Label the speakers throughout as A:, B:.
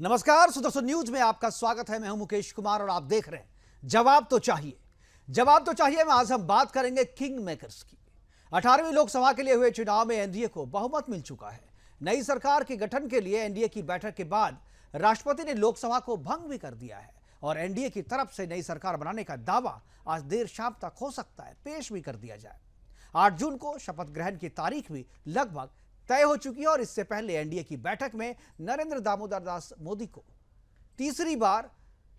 A: नमस्कार, सुदर्शन न्यूज में आपका स्वागत है। मैं हूं मुकेश कुमार और आप देख रहे हैं जवाब तो चाहिए। जवाब तो चाहिए में आज हम बात करेंगे किंग मेकर्स की। 18वीं लोकसभा के लिए हुए चुनाव में एनडीए को बहुमत मिल चुका है। नई सरकार के गठन के लिए एनडीए की बैठक के बाद राष्ट्रपति ने लोकसभा को भंग भी कर दिया है और एनडीए की तरफ से नई सरकार बनाने का दावा आज देर शाम तक हो सकता है पेश भी कर दिया जाए। 8 जून को शपथ ग्रहण की तारीख भी लगभग तय हो चुकी है और इससे पहले एनडीए की बैठक में नरेंद्र दामोदर दास मोदी को तीसरी बार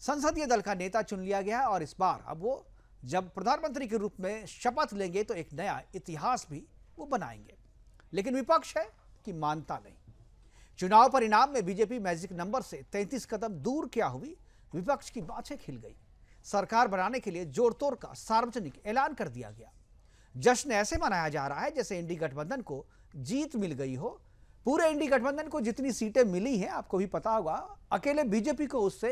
A: संसदीय दल का नेता चुन लिया गया है और इस बार अब वो जब प्रधानमंत्री के रूप में शपथ लेंगे तो एक नया इतिहास भी वो बनाएंगे। लेकिन विपक्ष है कि मानता नहीं। चुनाव परिणाम में बीजेपी मैजिक नंबर से 33 कदम दूर क्या हुई, विपक्ष की बातें खिल गई। सरकार बनाने के लिए जोड़तोड़ का सार्वजनिक ऐलान कर दिया गया। जश्न ऐसे मनाया जा रहा है जैसे इंडी गठबंधन को जीत मिल गई हो। पूरे इंडी गठबंधन को जितनी सीटें मिली हैं आपको भी पता होगा, अकेले बीजेपी को उससे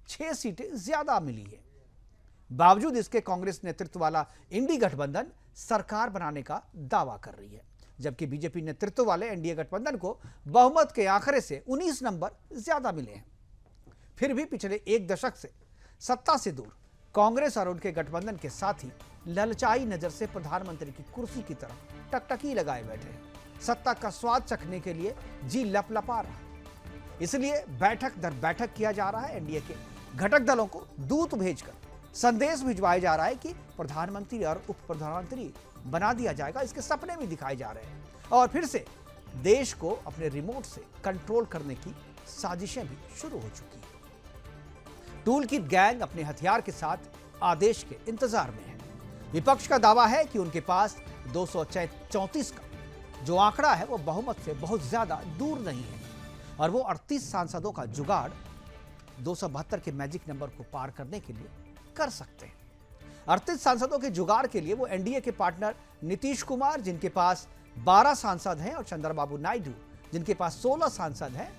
A: 6 सीटें ज्यादा मिली है। बावजूद इसके कांग्रेस नेतृत्व वाला इंडी गठबंधन सरकार बनाने का दावा कर रही है, जबकि बीजेपी नेतृत्व वाले एनडीए गठबंधन को बहुमत के आंकड़े से 19 नंबर ज्यादा मिले हैं। फिर भी पिछले एक दशक से सत्ता से दूर कांग्रेस और उनके गठबंधन के साथी ललचाई नजर से प्रधानमंत्री की कुर्सी की तरफ टकटकी लगाए बैठे हैं। सत्ता का स्वाद चखने के लिए जी लपलपा रहा, इसलिए बैठक दर बैठक किया जा रहा है। एनडीए के घटक दलों को दूत भेजकर संदेश भिजवाया जा रहा है कि प्रधानमंत्री और उप प्रधानमंत्री बना दिया जाएगा। इसके सपने भी दिखाए जा रहे हैं और फिर से देश को अपने रिमोट से कंट्रोल करने की साजिशें भी शुरू हो चुकी है। टूल किट गैंग अपने हथियार के साथ आदेश के इंतजार में है। विपक्ष का दावा है कि उनके पास 234 का जो आंकड़ा है वो बहुमत से बहुत ज्यादा दूर नहीं है और वो 38 सांसदों का जुगाड़ 272 के मैजिक नंबर को पार करने के लिए कर सकते हैं। 38 सांसदों के जुगाड़ के लिए वो एनडीए के पार्टनर नीतीश कुमार, जिनके पास 12 सांसद हैं, और चंद्रबाबू नायडू, जिनके पास 16 सांसद हैं,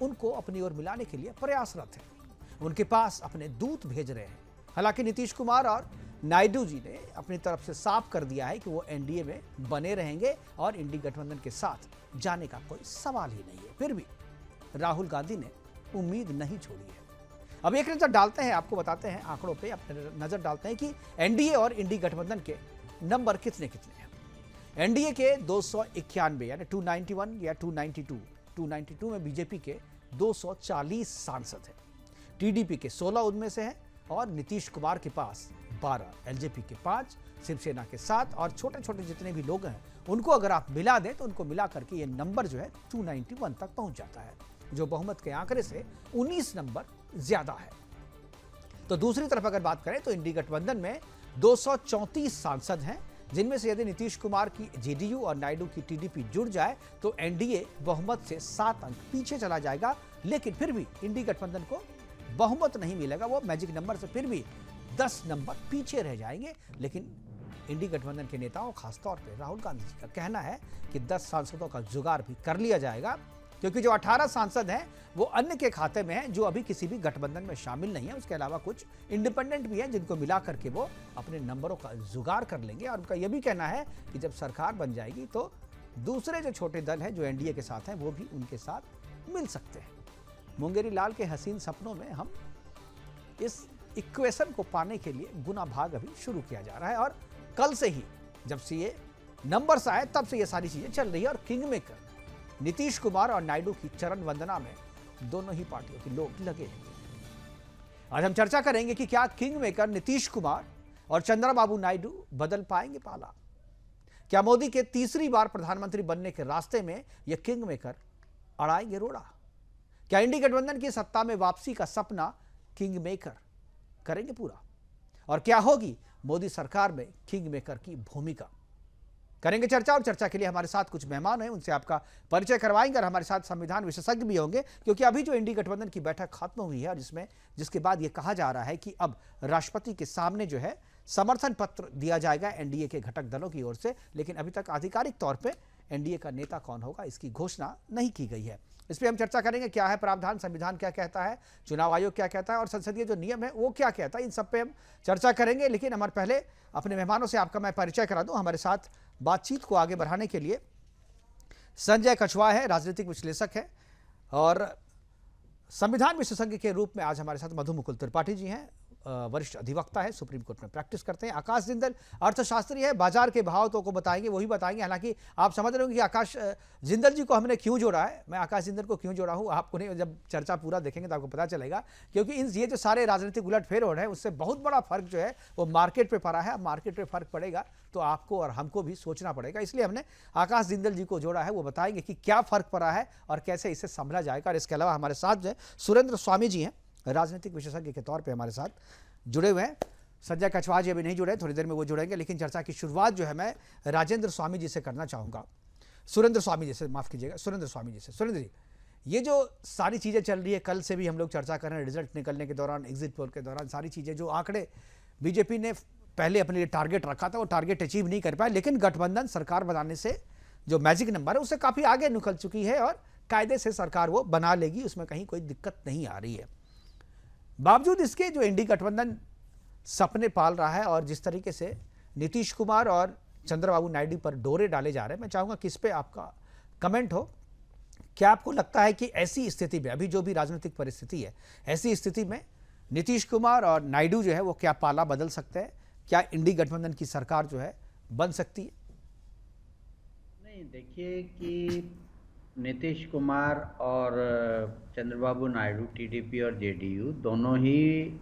A: उनको अपनी ओर मिलाने के लिए प्रयासरत हैं। उनके पास अपने दूत भेज रहे हैं। हालांकि नीतीश कुमार और नायडू जी ने अपनी तरफ से साफ कर दिया है कि वो एनडीए में बने रहेंगे और इंडी गठबंधन के साथ जाने का कोई सवाल ही नहीं है। फिर भी राहुल गांधी ने उम्मीद नहीं छोड़ी है। अब एक नजर डालते हैं, आपको बताते हैं आंकड़ों पे अपने नजर डालते हैं कि एनडीए और इंडी गठबंधन के नंबर कितने कितने हैं। एनडीए के 291 यानी 291 या 292 में बीजेपी के 240 सांसद हैं, टीडीपी के 16 उनमें से हैं और नीतीश कुमार के पास 12, एलजेपी के 5, शिवसेना के 7 और छोटे छोटे जितने भी लोग हैं उनको अगर आप मिला दें तो उनको मिला करके ये नंबर जो है 291 तक पहुंच जाता है, जो बहुमत के आंकड़े से 19 नंबर ज्यादा है। तो दूसरी तरफ अगर बात करें तो इंडी गठबंधन में 234 सांसद हैं, जिनमें से यदि नीतीश कुमार की जेडीयू और नायडू की टीडीपी जुड़ जाए तो एनडीए बहुमत से 7 अंक पीछे चला जाएगा। लेकिन फिर भी इंडी गठबंधन को बहुमत नहीं मिलेगा, वो मैजिक नंबर से फिर भी 10 नंबर पीछे रह जाएंगे। लेकिन इंडी गठबंधन के नेताओं, खासतौर पे राहुल गांधी जी का कहना है कि 10 सांसदों का जुगाड़ भी कर लिया जाएगा, क्योंकि जो 18 सांसद हैं वो अन्य के खाते में हैं, जो अभी किसी भी गठबंधन में शामिल नहीं है। उसके अलावा कुछ इंडिपेंडेंट भी हैं जिनको मिला करके वो अपने नंबरों का जुगाड़ कर लेंगे। और उनका यह भी कहना है कि जब सरकार बन जाएगी तो दूसरे जो छोटे दल हैं जो एनडीए के साथ हैं वो भी उनके साथ मिल सकते हैं। मुंगेरी लाल के हसीन सपनों में हम इस इक्वेशन को पाने के लिए गुना भाग अभी शुरू किया जा रहा है और कल से ही जब से ये नंबर्स आए तब से ये सारी चीजें चल रही है। और किंग मेकर नीतीश कुमार और नायडू की चरण वंदना में दोनों ही पार्टियों के लोग लगे हैं। आज हम चर्चा करेंगे कि क्या किंग मेकर नीतीश कुमार और चंद्रबाबू नायडू बदल पाएंगे पाला। क्या मोदी के तीसरी बार प्रधानमंत्री बनने के रास्ते में यह किंग मेकर अड़ाएंगे रोड़ा। क्या इंडी गठबंधन की सत्ता में वापसी का सपना किंग मेकर करेंगे पूरा, और क्या होगी मोदी सरकार में किंग मेकर की भूमिका। करेंगे चर्चा, और चर्चा के लिए हमारे साथ कुछ मेहमान हैं, उनसे आपका परिचय करवाएंगे और हमारे साथ संविधान विशेषज्ञ भी होंगे, क्योंकि अभी जो इंडी गठबंधन की बैठक खत्म हुई है और जिसके बाद यह कहा जा रहा है कि अब राष्ट्रपति के सामने जो है समर्थन पत्र दिया जाएगा एनडीए के घटक दलों की ओर से, लेकिन अभी तक आधिकारिक तौर पर एनडीए का नेता कौन होगा इसकी घोषणा नहीं की गई है। इस पर हम चर्चा करेंगे, क्या है प्रावधान, संविधान क्या कहता है, चुनाव आयोग क्या कहता है और संसदीय जो नियम है वो क्या कहता है, इन सब पे हम चर्चा करेंगे। लेकिन हमारे पहले अपने मेहमानों से आपका मैं परिचय करा दूं। हमारे साथ बातचीत को आगे बढ़ाने के लिए संजय कछुआ है, राजनीतिक विश्लेषक है, और संविधान विशेषज्ञ के रूप में आज हमारे साथ मधु मुकुल त्रिपाठी जी हैं, वरिष्ठ अधिवक्ता है, सुप्रीम कोर्ट में प्रैक्टिस करते हैं। आकाश जिंदल अर्थशास्त्री है, बाजार के भाव तो को बताएंगे, वही बताएंगे। हालांकि आप समझ रहे होंगे कि आकाश जिंदल जी को हमने क्यों जोड़ा है, मैं आकाश जिंदल को क्यों जोड़ा हूं, आपको नहीं, जब चर्चा पूरा देखेंगे तो आपको पता चलेगा। क्योंकि इन ये जो सारे राजनीतिक उलटफेर हो रहे हैं उससे बहुत बड़ा फर्क जो है वो मार्केट पे पड़ा है। मार्केट पे फर्क पड़ेगा तो आपको और हमको भी सोचना पड़ेगा, इसलिए हमने आकाश जिंदल जी को जोड़ा है। वो बताएंगे कि क्या फर्क पड़ा है और कैसे इसे संभला जाएगा। और इसके अलावा हमारे साथ जो है सुरेंद्र स्वामी जी हैं, राजनीतिक विशेषज्ञ के तौर पे हमारे साथ जुड़े हुए हैं। संजय कछवाहा जी अभी नहीं जुड़े, थोड़ी देर में वो जुड़ेंगे। लेकिन चर्चा की शुरुआत जो है मैं राजेंद्र स्वामी जी से करना चाहूँगा, सुरेंद्र स्वामी जी से, माफ़ कीजिएगा, सुरेंद्र स्वामी जी से। सुरेंद्र जी, ये जो सारी चीज़ें चल रही है, कल से भी हम लोग चर्चा कर रहे हैं, रिजल्ट निकलने के दौरान, एग्जिट पोल के दौरान, सारी चीज़ें जो आंकड़े बीजेपी ने पहले अपने लिए टारगेट रखा था वो टारगेट अचीव नहीं कर पाया, लेकिन गठबंधन सरकार बनाने से जो मैजिक नंबर है उससे काफ़ी आगे निकल चुकी है और कायदे से सरकार वो बना लेगी, उसमें कहीं कोई दिक्कत नहीं आ रही है। बावजूद इसके जो इंडी गठबंधन सपने पाल रहा है और जिस तरीके से नीतीश कुमार और चंद्रबाबू नायडू पर डोरे डाले जा रहे हैं, मैं चाहूँगा कि इस पे आपका कमेंट हो। क्या आपको लगता है कि ऐसी स्थिति में, अभी जो भी राजनीतिक परिस्थिति है, ऐसी स्थिति में नीतीश कुमार और नायडू जो है वो क्या पाला बदल सकते हैं? क्या इंडी गठबंधन की सरकार जो है बन सकती है?
B: नहीं, देखिए कि नीतीश कुमार और चंद्रबाबू नायडू, टीडीपी और जेडीयू दोनों ही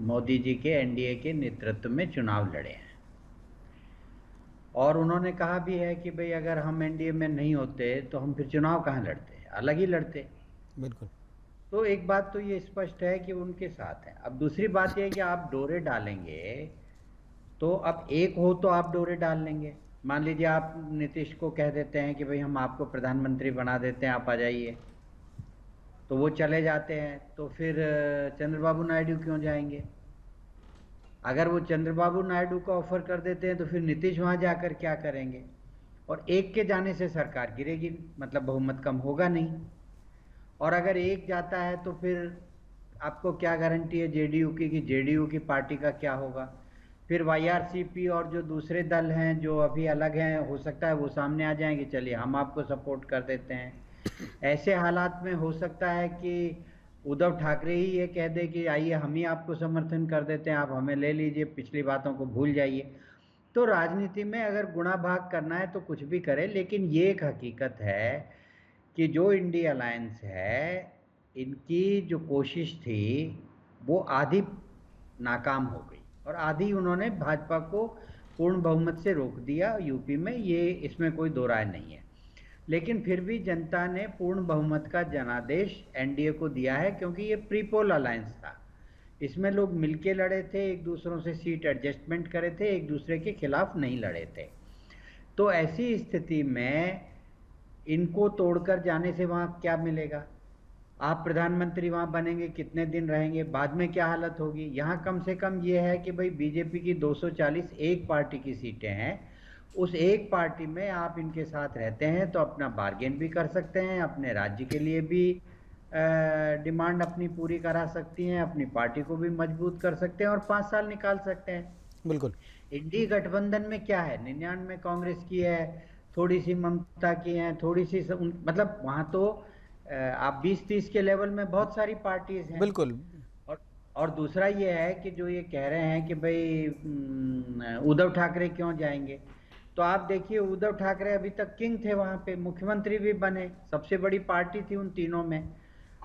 B: मोदी जी के एनडीए के नेतृत्व में चुनाव लड़े हैं और उन्होंने कहा भी है कि भाई अगर हम एनडीए में नहीं होते तो हम फिर चुनाव कहाँ लड़ते, अलग ही लड़ते।
A: बिल्कुल।
B: तो एक बात तो ये स्पष्ट है कि उनके साथ है। अब दूसरी बात ये है कि आप डोरे डालेंगे तो अब एक हो तो आप डोरे डाल लेंगे। मान लीजिए आप नीतीश को कह देते हैं कि भाई हम आपको प्रधानमंत्री बना देते हैं, आप आ जाइए, तो वो चले जाते हैं, तो फिर चंद्रबाबू नायडू क्यों जाएंगे? अगर वो चंद्रबाबू नायडू को ऑफर कर देते हैं तो फिर नीतीश वहां जाकर क्या करेंगे? और एक के जाने से सरकार गिरेगी, मतलब बहुमत कम होगा नहीं। और अगर एक जाता है तो फिर आपको क्या गारंटी है जेडीयू की कि जेडीयू की पार्टी का क्या होगा? फिर वाईआरसीपी और जो दूसरे दल हैं जो अभी अलग हैं, हो सकता है वो सामने आ जाएंगे, चलिए हम आपको सपोर्ट कर देते हैं। ऐसे हालात में हो सकता है कि उद्धव ठाकरे ही ये कह दे कि आइए हम ही आपको समर्थन कर देते हैं, आप हमें ले लीजिए, पिछली बातों को भूल जाइए। तो राजनीति में अगर गुणा भाग करना है तो कुछ भी करे, लेकिन ये एक हकीकत है कि जो इंडिया अलायंस है, इनकी जो कोशिश थी वो आधी नाकाम हो गई और आधी उन्होंने भाजपा को पूर्ण बहुमत से रोक दिया यूपी में, ये इसमें कोई दो राय नहीं है। लेकिन फिर भी जनता ने पूर्ण बहुमत का जनादेश एनडीए को दिया है, क्योंकि ये प्रीपोल अलायंस था। इसमें लोग मिलके लड़े थे, एक दूसरों से सीट एडजस्टमेंट करे थे, एक दूसरे के खिलाफ नहीं लड़े थे। तो ऐसी स्थिति में इनको तोड़कर जाने से वहाँ क्या मिलेगा? आप प्रधानमंत्री वहाँ बनेंगे, कितने दिन रहेंगे, बाद में क्या हालत होगी? यहाँ कम से कम ये है कि भाई बीजेपी की 240 एक पार्टी की सीटें हैं, उस एक पार्टी में आप इनके साथ रहते हैं तो अपना बार्गेन भी कर सकते हैं, अपने राज्य के लिए भी डिमांड अपनी पूरी करा सकती हैं, अपनी पार्टी को भी मजबूत कर सकते हैं और 5 साल निकाल सकते हैं।
A: बिल्कुल।
B: इंडी गठबंधन में क्या है, 99 कांग्रेस की है, थोड़ी सी ममता की है, थोड़ी सी मतलब वहां तो आप 20-30 के लेवल में बहुत सारी पार्टीज हैं।
A: बिल्कुल।
B: और दूसरा ये है कि जो ये कह रहे हैं कि भाई उद्धव ठाकरे क्यों जाएंगे, तो आप देखिए उद्धव ठाकरे अभी तक किंग थे वहां पे, मुख्यमंत्री भी बने, सबसे बड़ी पार्टी थी उन तीनों में।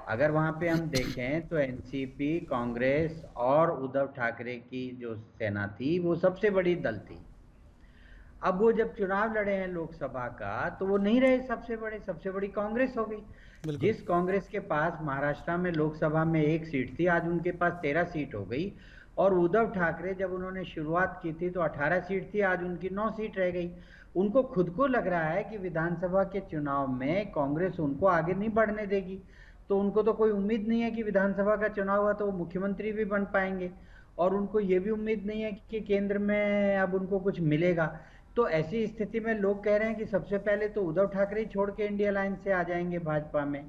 B: अगर वहां पे हम देखें तो एनसीपी, कांग्रेस और उद्धव ठाकरे की जो सेना थी वो सबसे बड़ी दल थी। अब वो जब चुनाव लड़े हैं लोकसभा का तो वो नहीं रहे सबसे बड़े, सबसे बड़ी कांग्रेस हो गई। जिस कांग्रेस के पास महाराष्ट्र में लोकसभा में 1 सीट थी, आज उनके पास 13 सीट हो गई। और उद्धव ठाकरे जब उन्होंने शुरुआत की थी तो 18 सीट थी, आज उनकी 9 सीट रह गई। उनको खुद को लग रहा है कि विधानसभा के चुनाव में कांग्रेस उनको आगे नहीं बढ़ने देगी, तो उनको तो कोई उम्मीद नहीं है कि विधानसभा का चुनाव हुआ तो वो मुख्यमंत्री भी बन पाएंगे, और उनको ये भी उम्मीद नहीं है कि केंद्र में अब उनको कुछ मिलेगा। तो ऐसी स्थिति में लोग कह रहे हैं कि सबसे पहले तो उद्धव ठाकरे छोड़ के इंडिया अलायंस से आ जाएंगे भाजपा में।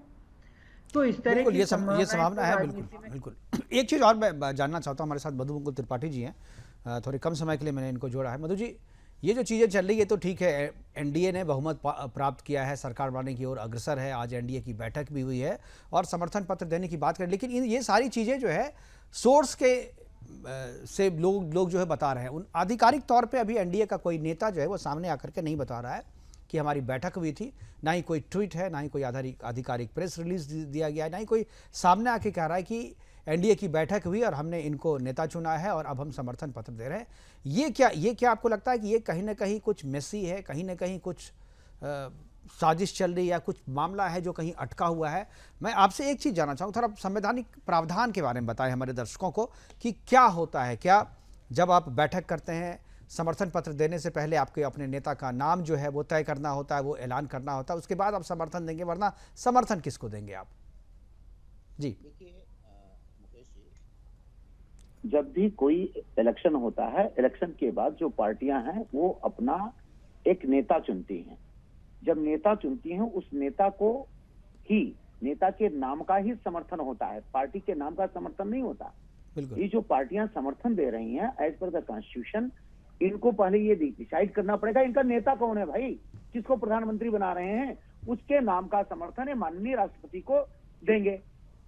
B: तो इस तरह की
A: ये संभावना है। बिल्कुल बिल्कुल। एक चीज़ और मैं जानना चाहता हूँ, हमारे साथ मधु मुकुल त्रिपाठी जी हैं, थोड़े कम समय के लिए मैंने इनको जोड़ा है। मधु जी, ये जो चीज़ें चल रही है तो ठीक है, एनडीए ने बहुमत प्राप्त किया है, सरकार बनाने की ओर अग्रसर है, आज एनडीए की बैठक भी हुई है और समर्थन पत्र देने की बात करें, लेकिन ये सारी चीज़ें जो है सोर्स के से लोग जो है बता रहे हैं। उन आधिकारिक तौर पे अभी एनडीए का कोई नेता जो है वो सामने आकर के नहीं बता रहा है कि हमारी बैठक हुई थी, ना ही कोई ट्वीट है, ना ही कोई आधिकारिक प्रेस रिलीज दिया गया है, ना ही कोई सामने आके कह रहा है कि एनडीए की बैठक हुई और हमने इनको नेता चुना है और अब हम समर्थन पत्र दे रहे हैं। ये क्या आपको लगता है कि ये कहीं ना कहीं कुछ मेसी है, कहीं ना कहीं कुछ साजिश चल रही है या कुछ मामला है जो कहीं अटका हुआ है? मैं आपसे एक चीज़ जानना चाहूँ, थोड़ा संवैधानिक प्रावधान के बारे में बताएं हमारे दर्शकों को कि क्या होता है, क्या जब आप बैठक करते हैं समर्थन पत्र देने से पहले आपके अपने नेता का नाम जो है वो तय करना होता है, वो ऐलान करना होता है, उसके बाद आप समर्थन देंगे, वरना समर्थन किसको देंगे आप? जी
C: देखिए मुकेश जी, जब भी कोई इलेक्शन होता है, इलेक्शन के बाद जो पार्टियां हैं वो अपना एक नेता चुनती हैं। जब नेता चुनती हैं उस नेता को ही, नेता के नाम का ही समर्थन होता है, पार्टी के नाम का समर्थन नहीं होता। ये जो पार्टियां समर्थन दे रही हैं एज पर द कॉन्स्टिट्यूशन, इनको पहले ये डिसाइड करना पड़ेगा इनका नेता कौन है भाई, किसको प्रधानमंत्री बना रहे हैं, उसके नाम का समर्थन है माननीय राष्ट्रपति को देंगे।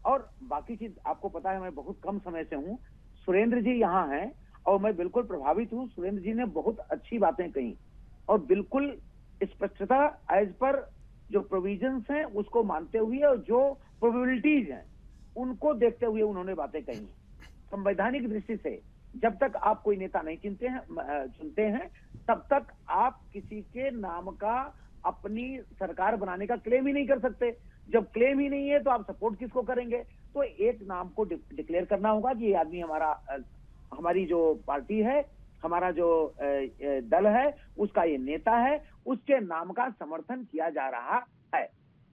C: और बाकी चीज आपको पता है, मैं बहुत कम समय से हूँ, सुरेंद्र जी यहाँ हैं और मैं बिल्कुल प्रभावित हूँ। सुरेंद्र जी ने बहुत अच्छी बातें कही और बिल्कुल स्पष्टता एज पर जो प्रोविजंस हैं उसको मानते हुए और जो प्रोबेबिलिटीज हैं उनको देखते हुए उन्होंने बातें कही। संवैधानिक दृष्टि से जब तक आप कोई नेता नहीं चुनते हैं तब तक आप किसी के नाम का अपनी सरकार बनाने का क्लेम ही नहीं कर सकते। जब क्लेम ही नहीं है तो आप सपोर्ट किसको करेंगे? तो एक नाम को डिक्लेयर करना होगा कि ये आदमी हमारी जो पार्टी है, हमारा जो दल है, उसका ये नेता है, उसके नाम का समर्थन किया जा रहा है,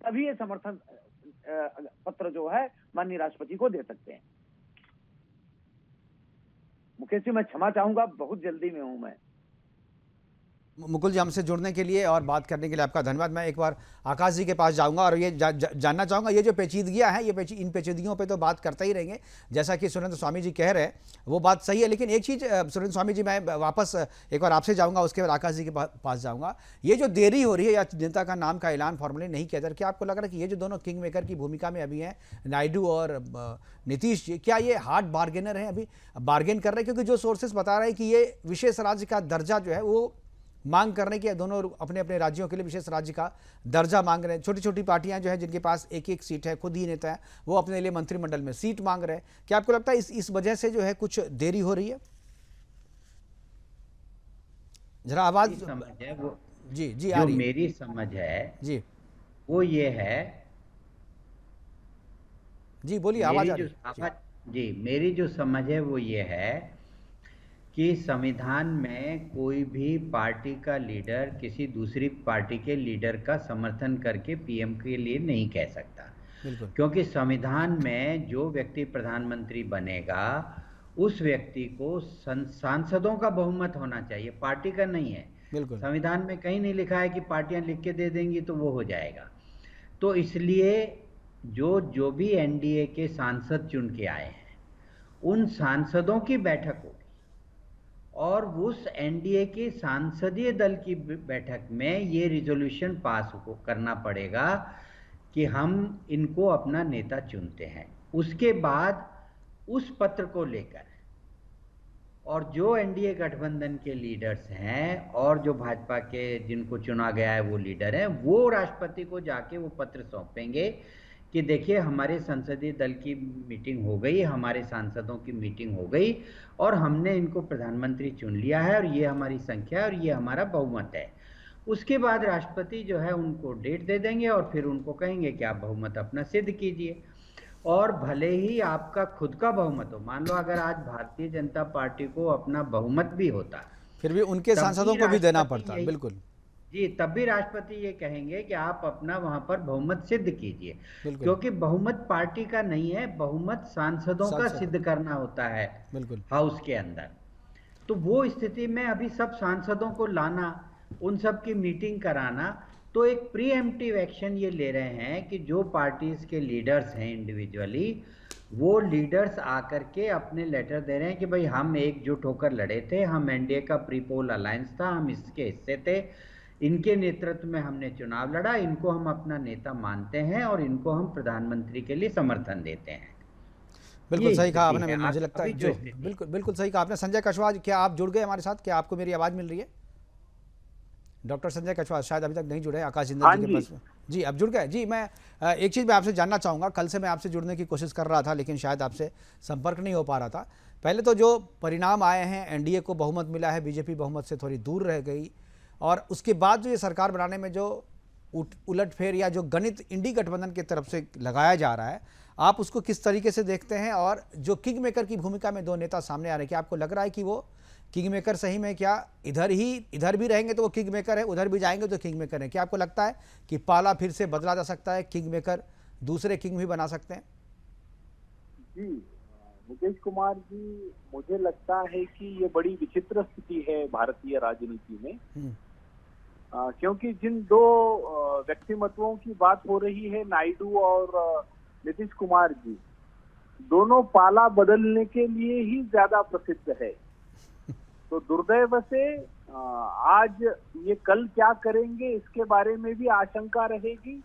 C: तभी ये समर्थन पत्र जो है माननीय राष्ट्रपति को दे सकते हैं। मुकेश जी, मैं क्षमा चाहूंगा, बहुत जल्दी में हूं मैं।
A: मुकुल जी, हमसे जुड़ने के लिए और बात करने के लिए आपका धन्यवाद। मैं एक बार आकाश जी के पास जाऊंगा और ये जानना चाहूँगा, ये जो पेचीदगियाँ हैं, इन पेचीदगियों पे तो बात करते ही रहेंगे, जैसा कि सुरेंद्र स्वामी जी कह रहे हैं वो बात सही है। लेकिन एक चीज़ सुरेंद्र स्वामी जी, मैं वापस एक बार आपसे जाऊँगा, उसके बाद आकाश जी के पास जाऊँगा। ये जो देरी हो रही है या नेता का नाम का ऐलान फॉर्मली नहीं किया जा रहा, क्या आपको लग रहा है कि ये जो दोनों किंग मेकर की भूमिका में अभी हैं, नायडू और नीतीश जी, क्या ये हार्ड बार्गेनर हैं, अभी बार्गेन कर रहे हैं? क्योंकि जो सोर्सेस बता रहे हैं कि ये विशेष राज्य का दर्जा जो है वो मांग करने की, दोनों अपने अपने राज्यों के लिए विशेष राज्य का दर्जा मांग रहे हैं। छोटी छोटी पार्टियां जो है जिनके पास एक एक सीट है, खुद ही नेता है, वो अपने लिए मंत्रिमंडल में सीट मांग रहे हैं। क्या आपको लगता है इस वजह से जो है कुछ देरी हो रही है? जरा आवाज
B: समझ है वो
A: जी
B: जो
A: आ रही है।
B: मेरी समझ है
A: जी
B: वो ये है
A: जी बोलिए, आवाज आ रही है।
B: जी, मेरी जो समझ है वो ये है कि संविधान में कोई भी पार्टी का लीडर किसी दूसरी पार्टी के लीडर का समर्थन करके पीएम के लिए नहीं कह सकता, क्योंकि संविधान में जो व्यक्ति प्रधानमंत्री बनेगा उस व्यक्ति को सांसदों का बहुमत होना चाहिए, पार्टी का नहीं है। संविधान में कहीं नहीं लिखा है कि पार्टियां लिख के दे देंगी तो वो हो जाएगा। तो इसलिए जो भी एनडीए के सांसद चुन के आए हैं उन सांसदों की बैठक होगी और उस एनडीए के सांसदीय दल की बैठक में ये रिजोल्यूशन पास करना पड़ेगा कि हम इनको अपना नेता चुनते हैं। उसके बाद उस पत्र को लेकर और जो एनडीए गठबंधन के लीडर्स हैं और जो भाजपा के जिनको चुना गया है वो लीडर हैं, वो राष्ट्रपति को जाके वो पत्र सौंपेंगे कि देखिए हमारे संसदीय दल की मीटिंग हो गई, हमारे सांसदों की मीटिंग हो गई और हमने इनको प्रधानमंत्री चुन लिया है और ये हमारी संख्या और ये हमारा बहुमत है। उसके बाद राष्ट्रपति जो है उनको डेट दे देंगे और फिर उनको कहेंगे कि आप बहुमत अपना सिद्ध कीजिए। और भले ही आपका खुद का बहुमत हो, मान लो अगर आज भारतीय जनता पार्टी को अपना बहुमत भी होता,
A: फिर भी उनके सांसदों को भी देना पड़ता। बिल्कुल
B: जी, तब भी राष्ट्रपति ये कहेंगे कि आप अपना वहां पर बहुमत सिद्ध कीजिए, क्योंकि बहुमत पार्टी का नहीं है, बहुमत सांसदों का सिद्ध करना होता है हाउस के अंदर। तो वो स्थिति में अभी सब सांसदों को लाना, उन सब की मीटिंग कराना, तो एक प्रीएम्प्टिव एक्शन ये ले रहे हैं कि जो पार्टीज के लीडर्स हैं इंडिविजुअली वो लीडर्स आकर के अपने लेटर दे रहे हैं कि भाई हम एकजुट होकर लड़े थे, हम एनडीए का प्री पोल अलायंस था, हम इसके हिस्से थे, इनके नेतृत्व में हमने चुनाव लड़ा, इनको हम अपना नेता मानते हैं और इनको हम प्रधानमंत्री के लिए समर्थन देते हैं।
A: बिल्कुल
B: ये
A: सही कहा
B: स्थिति
A: आपने,
B: है
A: मुझे लगता है
B: अभी
A: जो
B: स्थिति है।
A: बिल्कुल बिल्कुल सही कहा आपने। संजय कछवाहा, क्या आप जुड़ गए हमारे साथ? क्या आपको मेरी आवाज़ मिल रही है? डॉक्टर संजय कछवाहा शायद अभी तक नहीं जुड़े आकाश जिंदल
C: हाँ
A: जी के
C: जी।
A: पास में। जी अब जुड़ गए जी। मैं एक चीज़ मैं आपसे जानना चाहूँगा, कल से मैं आपसे जुड़ने की कोशिश कर रहा था लेकिन शायद आपसे संपर्क नहीं हो पा रहा था। पहले तो जो परिणाम आए हैं, एनडीए को बहुमत मिला है, बीजेपी बहुमत से थोड़ी दूर रह गई, और उसके बाद जो ये सरकार बनाने में जो उलटफेर या जो गणित इंडी गठबंधन की तरफ से लगाया जा रहा है, आप उसको किस तरीके से देखते हैं? और जो किंग मेकर की भूमिका में दो नेता सामने आ रहे हैं, क्या आपको लग रहा है कि वो किंग मेकर सही में, क्या इधर भी रहेंगे तो वो किंग मेकर है, उधर भी जाएंगे तो किंग मेकर है? क्या आपको लगता है कि पाला फिर से बदला जा सकता है, किंग मेकर दूसरे किंग भी बना सकते हैं?
D: जी मुकेश कुमार जी, मुझे लगता है कि ये बड़ी विचित्र स्थिति है भारतीय राजनीति में। क्योंकि जिन दो व्यक्तिमत्वों की बात हो रही है, नायडू और नीतीश कुमार जी, दोनों पाला बदलने के लिए ही ज्यादा प्रसिद्ध है। तो दुर्दैव से आज ये कल क्या करेंगे इसके बारे में भी आशंका रहेगी,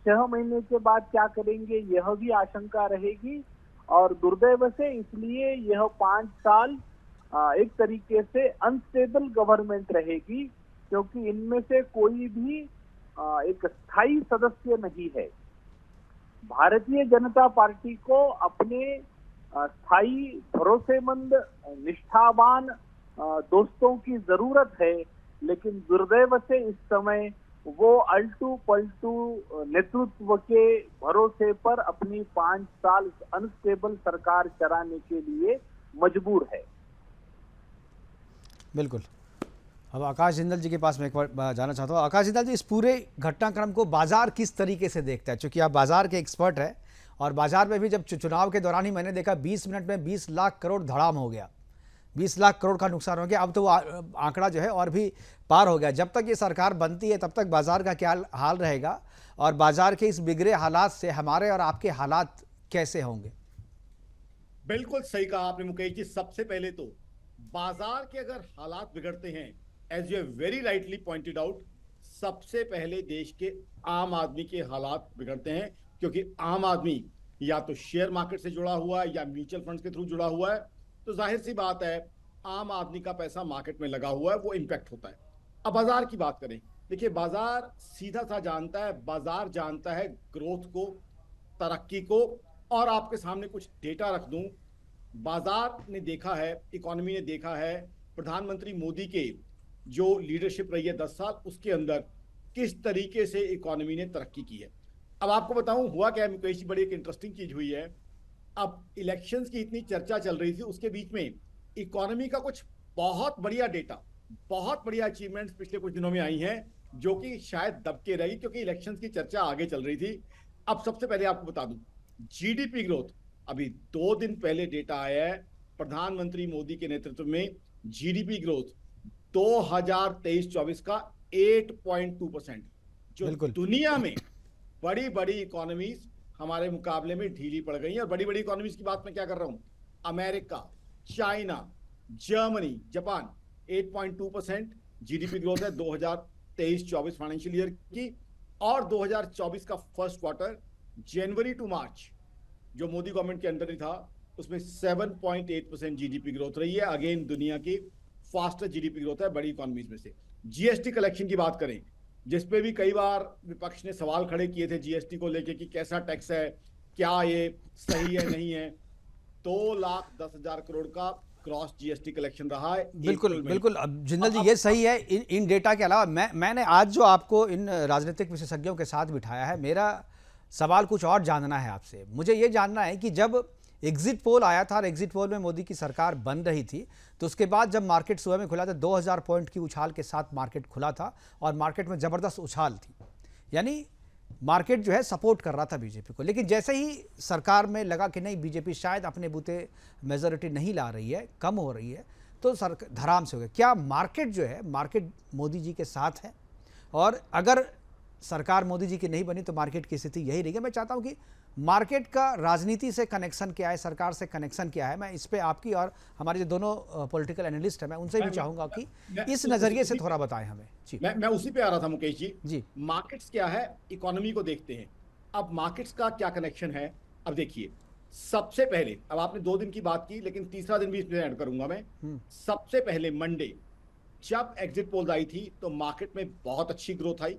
D: 6 महीने के बाद क्या करेंगे यह भी आशंका रहेगी। और दुर्दैव से इसलिए यह 5 साल एक तरीके से अनस्टेबल गवर्नमेंट रहेगी, क्योंकि इनमें से कोई भी एक स्थायी सदस्य नहीं है। भारतीय जनता पार्टी को अपने स्थायी, भरोसेमंद, निष्ठावान दोस्तों की जरूरत है, लेकिन दुर्दैव से इस समय वो अल्टू पलटू नेतृत्व के भरोसे पर अपनी 5 साल अनस्टेबल सरकार चलाने के लिए मजबूर है।
A: बिल्कुल। अब आकाश जिंदल जी के पास मैं एक बार जाना चाहता हूँ। आकाश जिंदल जी, इस पूरे घटनाक्रम को बाजार किस तरीके से देखता है? चूंकि आप बाजार के एक्सपर्ट हैं, और बाजार में भी जब चुनाव के दौरान ही मैंने देखा 20 मिनट में 20 लाख करोड़ धड़ाम हो गया, 20 लाख करोड़ का नुकसान हो गया। अब तो वो आंकड़ा जो है और भी पार हो गया। जब तक ये सरकार बनती है तब तक बाजार का क्या हाल रहेगा, और बाजार के इस बिगड़े हालात से हमारे और आपके हालात कैसे होंगे?
E: बिल्कुल सही कहा आपने मुकेश जी। सबसे पहले तो बाजार के अगर हालात बिगड़ते हैं, as you very rightly pointed out, सबसे पहले देश के आम आदमी के हालात बिगड़ते हैं, क्योंकि आम आदमी या तो शेयर मार्केट से जुड़ा हुआ है या म्यूचुअल फंड्स के थ्रू जुड़ा हुआ है। तो जाहिर सी बात है, आम आदमी का पैसा मार्केट में लगा हुआ है, वो इंपैक्ट होता है। अब बाजार की बात करें, देखिए बाजार सीधा सा जानता है, बाजार जानता है ग्रोथ को, तरक्की को। और आपके सामने कुछ डेटा रख दूं, बाजार ने देखा है, इकोनॉमी ने देखा है, प्रधानमंत्री मोदी के जो लीडरशिप रही है 10 साल, उसके अंदर किस तरीके से इकोनॉमी ने तरक्की की है। अब आपको बताऊं हुआ क्या है मुकेश जी, बड़ी एक इंटरेस्टिंग चीज हुई है। अब इलेक्शंस की इतनी चर्चा चल रही थी, उसके बीच में इकोनॉमी का कुछ बहुत बढ़िया डेटा, बहुत बढ़िया अचीवमेंट्स पिछले कुछ दिनों में आई हैं, जो कि शायद दबके रही क्योंकि इलेक्शंस की चर्चा आगे चल रही थी। अब सबसे पहले आपको बता दूं, जीडीपी ग्रोथ, अभी 2 दिन पहले डेटा आया है, प्रधानमंत्री मोदी के नेतृत्व में जीडीपी ग्रोथ 2023-24 का 8.2%, जो दुनिया में बड़ी बड़ी इकोनॉमीज हमारे मुकाबले में ढीली पड़ गई हैं। और बड़ी बड़ी इकोनॉमीज की बात मैं क्या कर रहा हूं, America, China, Germany, Japan, 8.2% GDP growth है 2023-24 फाइनेंशियल ईयर की। और 2024 का फर्स्ट क्वार्टर जनवरी टू मार्च जो मोदी गवर्नमेंट के अंडर ही था, उसमें 7.8% जीडीपी ग्रोथ रही है। अगेन दुनिया की फास्टेस्ट जीडीपी ग्रोथ है बड़ी इकोनॉमीज में से। जीएसटी कलेक्शन की बात करें, जिसपे भी कई बार विपक्ष ने सवाल खड़े किए थे जीएसटी को लेके कि कैसा टैक्स है, क्या ये सही है नहीं है, 2,10,000 करोड़ का क्रॉस जीएसटी कलेक्शन रहा है।
A: बिल्कुल बिल्कुल। अब जिंदल जी, ये सही है। इन डेटा के अलावा मैंने आज जो आपको इन राजनीतिक विशेषज्ञों के साथ बिठाया है, मेरा सवाल कुछ और जानना है आपसे। मुझे ये जानना है कि जब एग्जिट पोल आया था और एग्जिट पोल में मोदी की सरकार बन रही थी, तो उसके बाद जब मार्केट सुबह में खुला था 2000 पॉइंट की उछाल के साथ मार्केट खुला था, और मार्केट में ज़बरदस्त उछाल थी, यानी मार्केट जो है सपोर्ट कर रहा था बीजेपी को। लेकिन जैसे ही सरकार में लगा कि नहीं, बीजेपी शायद अपने बूते मेजोरिटी नहीं ला रही है, कम हो रही है, तो धराम से हो गया। क्या मार्केट जो है, मार्केट मोदी जी के साथ है? और अगर सरकार मोदी जी की नहीं बनी तो मार्केट की स्थिति यही रहेगी। मैं चाहता हूं कि मार्केट का राजनीति से कनेक्शन क्या है, सरकार से कनेक्शन क्या है? मैं इस पे आपकी और हमारे जो दोनों पॉलिटिकल एनालिस्ट हैं, मैं उनसे भी चाहूंगा कि इस नजरिए से थोड़ा बताएं हमें। जी
E: मैं उसी पे आ रहा था मुकेश जी।
A: जी
E: मार्केट्स क्या है, इकोनॉमी को देखते हैं। अब मार्केट्स का क्या कनेक्शन है? अब देखिए, सबसे पहले, अब आपने 2 दिन की बात की, लेकिन तीसरा दिन भी इसमें ऐड करूंगा मैं। सबसे पहले मंडे जब एग्जिट पोल आई थी तो मार्केट में बहुत अच्छी ग्रोथ आई।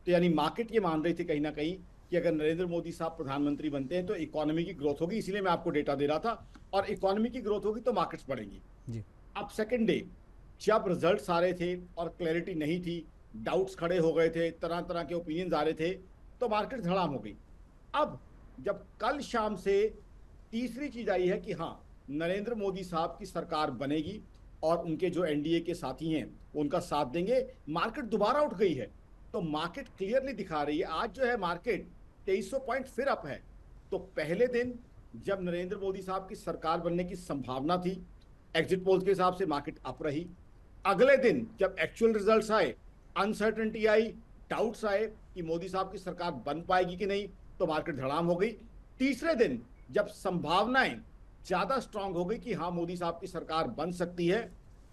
E: तो यानी मार्केट ये मान रही थी कहीं ना कहीं कि अगर नरेंद्र मोदी साहब प्रधानमंत्री बनते हैं तो इकोनॉमी की ग्रोथ होगी, इसीलिए मैं आपको डेटा दे रहा था। और इकोनॉमी की ग्रोथ होगी तो मार्केट्स बढ़ेंगी
A: जी।
E: अब सेकंड डे जब रिजल्ट्स आ रहे थे और क्लैरिटी नहीं थी, डाउट्स खड़े हो गए थे, तरह तरह के ओपिनियंस आ रहे थे, तो मार्केट धड़ाम हो गई। अब जब कल शाम से तीसरी चीज आई है कि हाँ, नरेंद्र मोदी साहब की सरकार बनेगी और उनके जो एनडीए के साथी हैं वो उनका साथ देंगे, मार्केट दोबारा उठ गई है। तो मार्केट क्लियरली दिखा रही है, आज जो है मार्केट 2300 पॉइंट फिर अप है। तो पहले दिन जब नरेंद्र मोदी साहब की सरकार बनने की संभावना थी, एग्जिट पोल्स के हिसाब से मार्केट अप रही। अगले दिन जब एक्चुअल रिजल्ट्स आए, अनसर्टेनिटी आई, डाउट्स आए कि मोदी साहब की सरकार बन पाएगी कि नहीं, तो मार्केट धड़ाम हो गई। तीसरे दिन जब संभावनाएं ज्यादा स्ट्रांग हो गई कि हाँ, मोदी साहब की सरकार बन सकती है,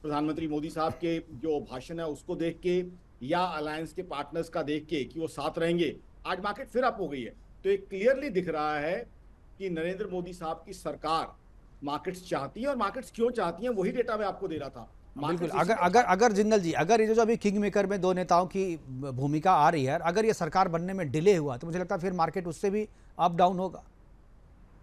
E: प्रधानमंत्री मोदी साहब के जो भाषण है उसको देख के या अलायंस के पार्टनर्स का देख के कि वो साथ रहेंगे, आज मार्केट फिर अप हो गई है। तो ये क्लियरली दिख रहा है कि नरेंद्र मोदी साहब की सरकार मार्केट्स चाहती है। और मार्केट्स क्यों चाहती हैं, वही डेटा मैं आपको दे रहा था।
A: बिल्कुल। अगर जिंदल जी, अगर ये जो अभी किंग मेकर में 2 नेताओं की भूमिका आ रही है, अगर ये सरकार बनने में डिले हुआ तो मुझे लगता है फिर मार्केट उससे भी अप डाउन होगा।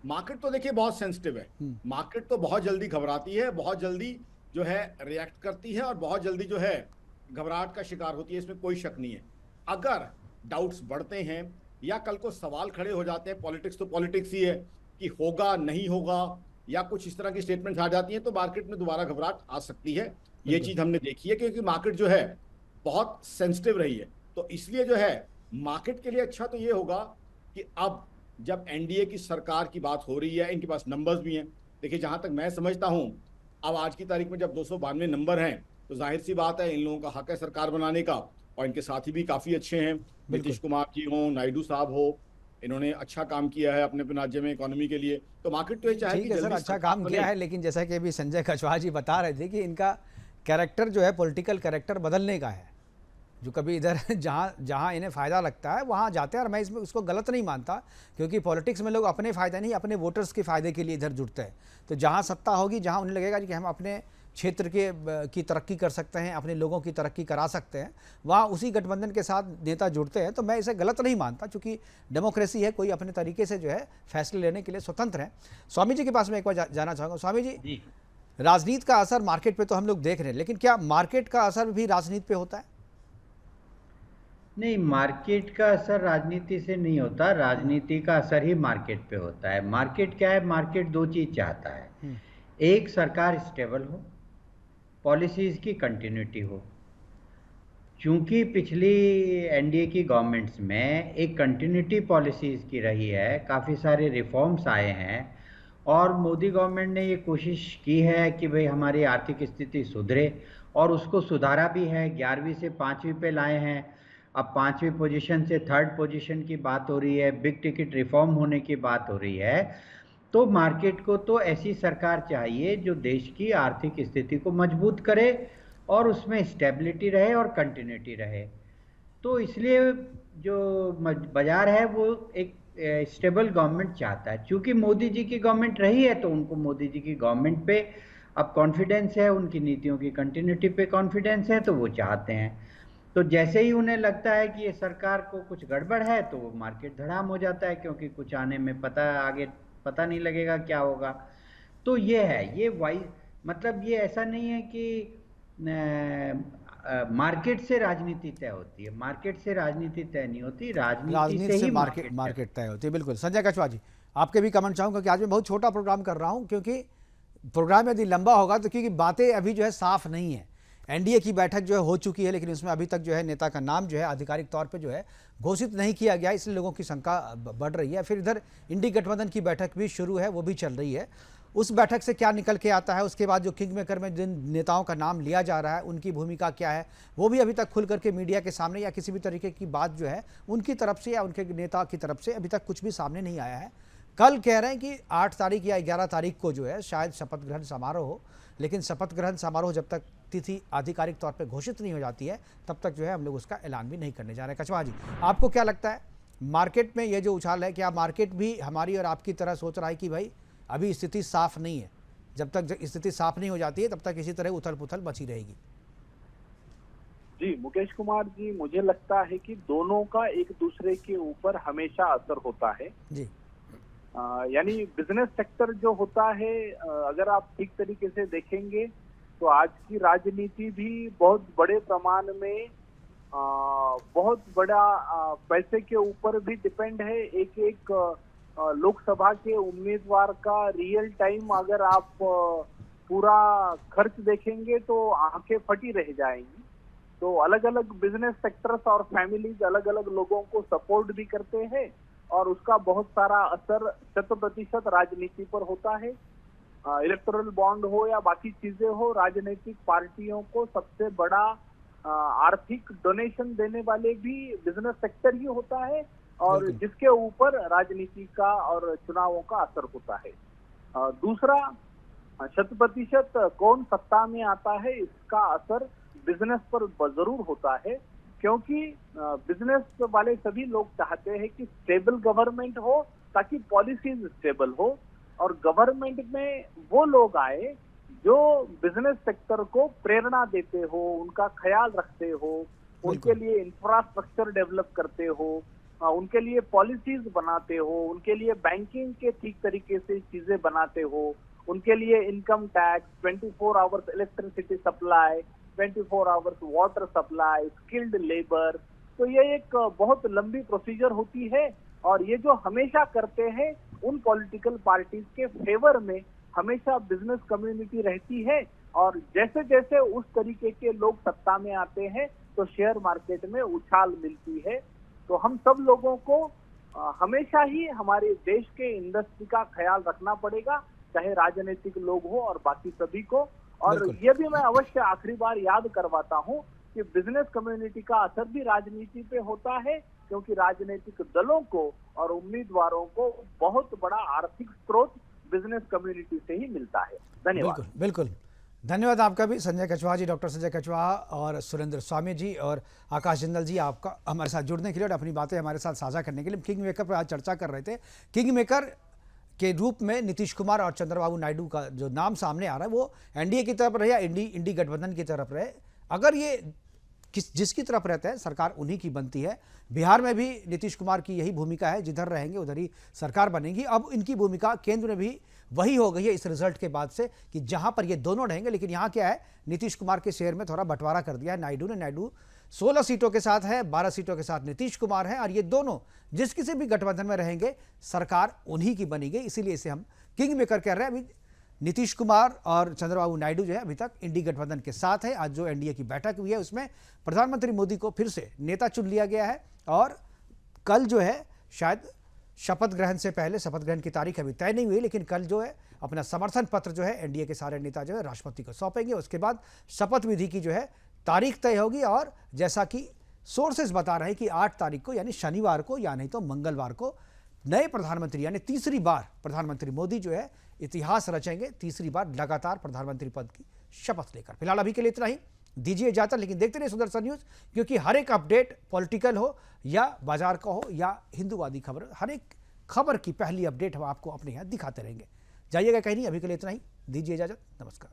E: मार्केट तो देखिए बहुत सेंसिटिव है। मार्केट तो बहुत जल्दी घबराती है, बहुत जल्दी जो है रिएक्ट करती है और बहुत जल्दी जो है घबराहट का शिकार होती है, इसमें कोई शक नहीं है। अगर डाउट्स बढ़ते हैं या कल को सवाल खड़े हो जाते हैं, पॉलिटिक्स तो पॉलिटिक्स ही है, कि होगा नहीं होगा या कुछ इस तरह की स्टेटमेंट्स आ जाती हैं, तो मार्केट में दोबारा घबराहट आ सकती है। ये चीज हमने देखी है, क्योंकि मार्केट जो है बहुत सेंसिटिव रही है। तो इसलिए जो है मार्केट के लिए अच्छा तो ये होगा कि अब जब एनडीए की सरकार की बात हो रही है, इनके पास नंबर्स भी हैं। देखिए, जहां तक मैं समझता हूं, अब आज की तारीख में जब 292 नंबर हैं, तो जाहिर सी बात है इन लोगों का हक है सरकार बनाने का। और इनके साथी भी काफी अच्छे हैं, नीतीश कुमार जी हो, नायडू साहब हो, इन्होंने अच्छा काम किया है अपने राज्य में इकोनॉमी के लिए। तो मार्केट तो ये चाहे
A: ठीक है सर, अच्छा काम किया है, लेकिन जैसा कि अभी संजय कछवाहा जी बता रहे थे कि इनका कैरेक्टर जो है, पॉलिटिकल कैरेक्टर बदलने का है, जो कभी इधर जहाँ इन्हें फ़ायदा लगता है वहाँ जाते हैं। और मैं इसमें उसको गलत नहीं मानता, क्योंकि पॉलिटिक्स में लोग अपने फ़ायदा नहीं, अपने वोटर्स के फ़ायदे के लिए इधर जुड़ते हैं। तो जहाँ सत्ता होगी, जहाँ उन्हें लगेगा कि हम अपने क्षेत्र की तरक्की कर सकते हैं, अपने लोगों की तरक्की करा सकते हैं, वहाँ उसी गठबंधन के साथ नेता जुड़ते हैं। तो मैं इसे गलत नहीं मानता, क्योंकि डेमोक्रेसी है, कोई अपने तरीके से जो है फैसले लेने के लिए स्वतंत्र है। स्वामी जी के पास मैं एक बार जाना चाहूँगा। स्वामी जी, राजनीति का असर मार्केट पे तो हम लोग देख रहे हैं, लेकिन क्या मार्केट का असर भी राजनीति पे होता है?
B: नहीं, मार्केट का असर राजनीति से नहीं होता, राजनीति का असर ही मार्केट पे होता है। मार्केट क्या है? मार्केट 2 चीज चाहता है। एक, सरकार स्टेबल हो, पॉलिसीज की कंटिन्यूटी हो। चूंकि पिछली एनडीए की गवर्नमेंट्स में एक कंटिन्यूटी पॉलिसीज की रही है, काफ़ी सारे रिफॉर्म्स आए हैं, और मोदी गवर्नमेंट ने ये कोशिश की है कि भाई हमारी आर्थिक स्थिति सुधरे, और उसको सुधारा भी है। 11वीं से 5वीं पे लाए हैं, अब 5वीं पोजीशन से 3rd पोजीशन की बात हो रही है, बिग टिकट रिफॉर्म होने की बात हो रही है। तो मार्केट को तो ऐसी सरकार चाहिए जो देश की आर्थिक स्थिति को मजबूत करे और उसमें स्टेबिलिटी रहे और कंटिन्यूटी रहे। तो इसलिए जो बाजार है वो एक स्टेबल गवर्नमेंट चाहता है। चूंकि मोदी जी की गवर्नमेंट रही है, तो उनको मोदी जी की गवर्नमेंट पे अब कॉन्फिडेंस है, उनकी नीतियों की कंटिन्यूटी पे कॉन्फिडेंस है, तो वो चाहते हैं। तो जैसे ही उन्हें लगता है कि ये सरकार को कुछ गड़बड़ है, तो वो मार्केट धड़ाम हो जाता है, क्योंकि कुछ आने में आगे पता नहीं लगेगा क्या होगा। तो ये है, ये मतलब ये ऐसा नहीं है कि मार्केट से राजनीति तय होती है। मार्केट से राजनीति तय नहीं होती, राजनीति से ही मार्केट
A: तय होती है। बिल्कुल। संजय कछवाहा जी, आपके भी कमेंट चाहूँगा कि आज मैं बहुत छोटा प्रोग्राम कर रहा हूँ, क्योंकि प्रोग्राम यदि लंबा होगा तो क्योंकि बातें अभी जो है साफ नहीं है। एनडीए की बैठक जो है हो चुकी है, लेकिन उसमें अभी तक जो है नेता का नाम जो है आधिकारिक तौर पे जो है घोषित नहीं किया गया, इसलिए लोगों की शंका बढ़ रही है। फिर इधर इंडी गठबंधन की बैठक भी शुरू है, वो भी चल रही है। उस बैठक से क्या निकल के आता है, उसके बाद जो किंग मेकर में जिन नेताओं का नाम लिया जा रहा है उनकी भूमिका क्या है, वो भी अभी तक खुल करके मीडिया के सामने या किसी भी तरीके की बात जो है उनकी तरफ से या उनके नेता की तरफ से अभी तक कुछ भी सामने नहीं आया है। कल कह रहे हैं कि 8 तारीख या 11 तारीख को जो है शायद शपथ ग्रहण समारोह हो, लेकिन शपथ ग्रहण समारोह जब तक तिथि आधिकारिक तौर पर घोषित नहीं हो जाती है तब तक जो है हम लोग उसका ऐलान भी नहीं करने जा रहे हैं। कछवाहा जी, आपको क्या लगता है मार्केट में ये जो उछाल है, क्या मार्केट भी हमारी और आपकी तरह सोच रहा है कि भाई अभी स्थिति साफ नहीं है, जब तक स्थिति साफ नहीं हो जाती है तब तक इसी तरह उथल पुथल बची रहेगी?
D: जी मुकेश कुमार जी, मुझे लगता है कि दोनों का एक दूसरे के ऊपर हमेशा असर होता है
A: जी।
D: यानी बिजनेस सेक्टर जो होता है, अगर आप ठीक तरीके से देखेंगे तो आज की राजनीति भी बहुत बड़े प्रमाण में बहुत बड़ा पैसे के ऊपर भी डिपेंड है। एक एक लोकसभा के उम्मीदवार का रियल टाइम अगर आप पूरा खर्च देखेंगे तो आंखें फटी रह जाएंगी। तो अलग अलग बिजनेस सेक्टर्स और फैमिलीज अलग अलग लोगों को सपोर्ट भी करते हैं और उसका बहुत सारा असर 100% राजनीति पर होता है। इलेक्टोरल बॉन्ड हो या बाकी चीजें हो, राजनीतिक पार्टियों को सबसे बड़ा आर्थिक डोनेशन देने वाले भी बिजनेस सेक्टर ही होता है और जिसके ऊपर राजनीति का और चुनावों का असर होता है। दूसरा, 100% कौन सत्ता में आता है इसका असर बिजनेस पर जरूर होता है, क्योंकि बिजनेस वाले सभी लोग चाहते हैं कि स्टेबल गवर्नमेंट हो ताकि पॉलिसीज स्टेबल हो और गवर्नमेंट में वो लोग आए जो बिजनेस सेक्टर को प्रेरणा देते हो, उनका ख्याल रखते हो, उनके लिए इंफ्रास्ट्रक्चर डेवलप करते हो, उनके लिए पॉलिसीज बनाते हो, उनके लिए बैंकिंग के ठीक तरीके से चीजें बनाते हो, उनके लिए income tax, 24 hours electricity supply, 24 hours water supply, skilled labour. तो ये एक बहुत लंबी प्रोसीजर होती है और ये जो हमेशा करते हैं उन पॉलिटिकल पार्टीज के फेवर में हमेशा बिजनेस कम्युनिटी रहती है और जैसे जैसे उस तरीके के लोग सत्ता में आते हैं तो शेयर मार्केट में उछाल मिलती है। तो हम सब लोगों को हमेशा ही हमारे देश के इंडस्ट्री का ख्याल रखना पड़ेगा, चाहे राजनीतिक लोग हो और बाकी सभी को। और ये भी मैं अवश्य आखिरी बार याद करवाता हूं कि बिजनेस कम्युनिटी का असर भी राजनीति पे होता है, क्योंकि राजनीतिक दलों को और उम्मीदवारों को बहुत बड़ा आर्थिक स्रोत बिजनेस कम्युनिटी से ही मिलता है। धन्यवाद।
A: बिल्कुल बिल्कुल, धन्यवाद आपका भी संजय कछवाहा जी, डॉक्टर संजय कछवाहा और सुरेंद्र स्वामी जी और आकाश जिंदल जी, आपका हमारे साथ जुड़ने के लिए और अपनी बातें हमारे साथ साझा करने के लिए। किंग मेकर पर आज चर्चा कर रहे थे। किंग मेकर के रूप में नीतीश कुमार और चंद्रबाबू नायडू का जो नाम सामने आ रहा है वो एनडीए की तरफ रहे या इंडी गठबंधन की तरफ रहे, अगर ये जिसकी तरफ रहते हैं सरकार उन्हीं की बनती है। बिहार में भी नीतीश कुमार की यही भूमिका है, जिधर रहेंगे उधर ही सरकार बनेगी। अब इनकी भूमिका केंद्र में भी वही हो गई है इस रिजल्ट के बाद से कि जहां पर ये दोनों रहेंगे। लेकिन यहाँ क्या है, नीतीश कुमार के शेयर में थोड़ा बंटवारा कर दिया है नायडू ने। नायडू 16 सीटों के साथ है, 12 सीटों के साथ नीतीश कुमार हैं और ये दोनों जिस किसी भी गठबंधन में रहेंगे सरकार उन्हीं की बनेगी। इसीलिए इसे हम किंग मेकर कह रहे हैं। अभी नीतीश कुमार और चंद्रबाबू नायडू जो है अभी तक इंडी गठबंधन के साथ है। आज जो एनडीए की बैठक हुई है उसमें प्रधानमंत्री मोदी को फिर से नेता चुन लिया गया है और कल जो है शायद शपथ ग्रहण से पहले, शपथ ग्रहण की तारीख अभी तय नहीं हुई, लेकिन कल जो है अपना समर्थन पत्र जो है एनडीए के सारे नेता जो है राष्ट्रपति को सौंपेंगे। उसके बाद शपथ विधि की जो है तारीख तय होगी और जैसा कि सोर्सेज बता रहे हैं कि 8 तारीख को यानी शनिवार को या नहीं तो मंगलवार को नए प्रधानमंत्री यानी तीसरी बार प्रधानमंत्री मोदी जो है इतिहास रचेंगे, तीसरी बार लगातार प्रधानमंत्री पद की शपथ लेकर। फिलहाल अभी के लिए इतना ही, दीजिए इजाजत। लेकिन देखते रहिए सुदर्शन न्यूज, क्योंकि हर एक अपडेट पॉलिटिकल हो या बाजार का हो या हिंदूवादी खबर, हर एक खबर की पहली अपडेट हम आपको अपने यहाँ दिखाते रहेंगे। जाइएगा कहीं नहीं, अभी के लिए इतना ही, दीजिए इजाजत। नमस्कार।